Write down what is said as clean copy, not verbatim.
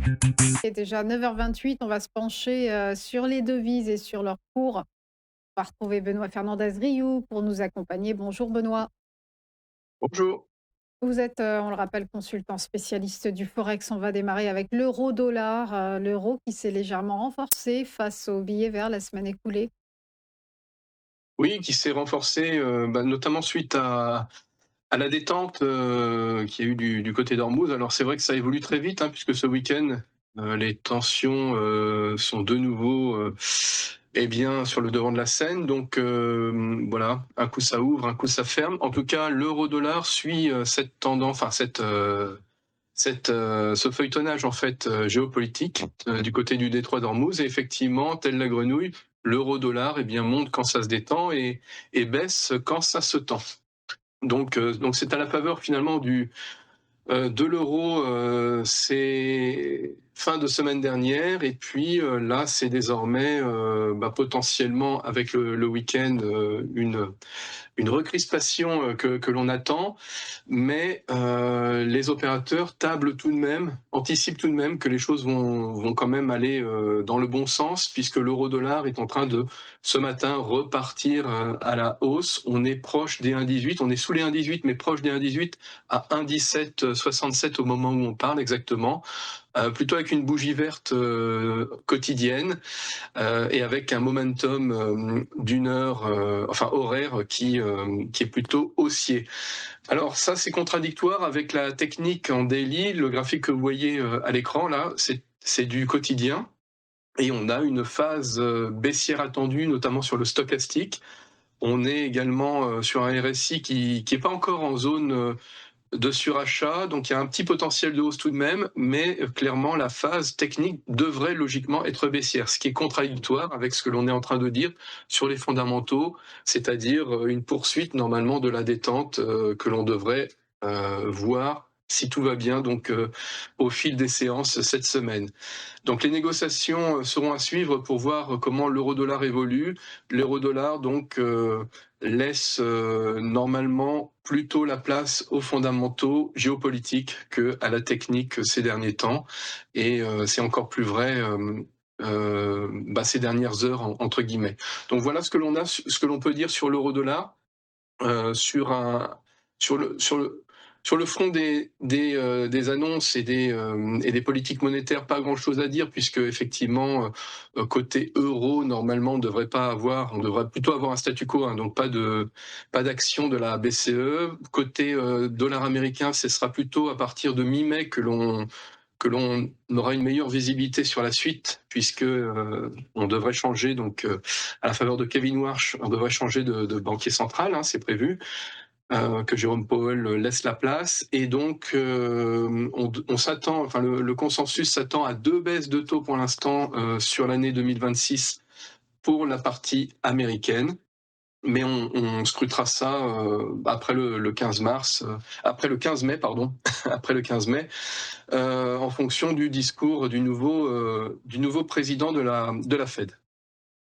Il est déjà 9h28. On va se pencher, sur les devises et sur leur cours. On va retrouver Benoît Fernandez-Riou pour nous accompagner. Bonjour Benoît. Bonjour. Vous êtes, on le rappelle, consultant spécialiste du forex. On va démarrer avec l'euro-dollar, l'euro qui s'est légèrement renforcé face au billet vert la semaine écoulée. Oui, qui s'est renforcé, notamment suite à la détente, qu'il y a eu du côté d'Ormuz. Alors c'est vrai que ça évolue très vite, hein, puisque ce week-end, les tensions, sont de nouveau, sur le devant de la scène. Donc, voilà, un coup ça ouvre, un coup ça ferme. En tout cas, l'euro-dollar suit, cette tendance, enfin ce feuilletonnage en fait géopolitique du côté du détroit d'Ormuz. Et effectivement, telle la grenouille, l'euro-dollar monte quand ça se détend et baisse quand ça se tend. Donc c'est à la faveur finalement de l'euro, c'est fin de semaine dernière. Et puis là c'est désormais potentiellement avec le week-end une recrispation que l'on attend, mais les opérateurs tablent tout de même, anticipent tout de même que les choses vont quand même aller dans le bon sens, puisque l'euro-dollar est en train de, ce matin, repartir à la hausse. On est proche des 1,18, on est sous les 1,18, mais proche des 1,18 à 1,1767 au moment où on parle exactement, plutôt avec une bougie verte quotidienne, et avec un momentum d'une heure, horaire, qui est plutôt haussier. Alors ça, c'est contradictoire avec la technique en daily. Le graphique que vous voyez à l'écran là, c'est du quotidien. Et on a une phase baissière attendue, notamment sur le stochastique. On est également sur un RSI qui est pas encore en zone de surachat, donc il y a un petit potentiel de hausse tout de même, mais clairement la phase technique devrait logiquement être baissière, ce qui est contradictoire avec ce que l'on est en train de dire sur les fondamentaux, c'est-à-dire une poursuite normalement de la détente que l'on devrait voir si tout va bien, donc au fil des séances cette semaine. Donc les négociations seront à suivre pour voir comment l'euro-dollar évolue. L'euro-dollar donc laisse normalement plutôt la place aux fondamentaux géopolitiques que à la technique ces derniers temps. Et c'est encore plus vrai ces dernières heures entre guillemets. Donc voilà ce que l'on peut dire sur l'euro-dollar. Sur un sur le front des annonces et des politiques monétaires, pas grand-chose à dire, puisque effectivement, côté euro, normalement, on devrait plutôt avoir un statu quo, hein, donc pas d'action de la BCE. Côté dollar américain, ce sera plutôt à partir de mi-mai que l'on aura une meilleure visibilité sur la suite, puisque on devrait changer, donc à la faveur de Kevin Warsh, on devrait changer de banquier central, hein, c'est prévu, que Jérôme Powell laisse la place. Et donc on s'attend, enfin le consensus s'attend à 2 baisses de taux pour l'instant sur l'année 2026 pour la partie américaine. Mais on scrutera ça après le 15 mars, après le 15 mai, pardon, après le 15 mai, en fonction du discours du nouveau président de la Fed.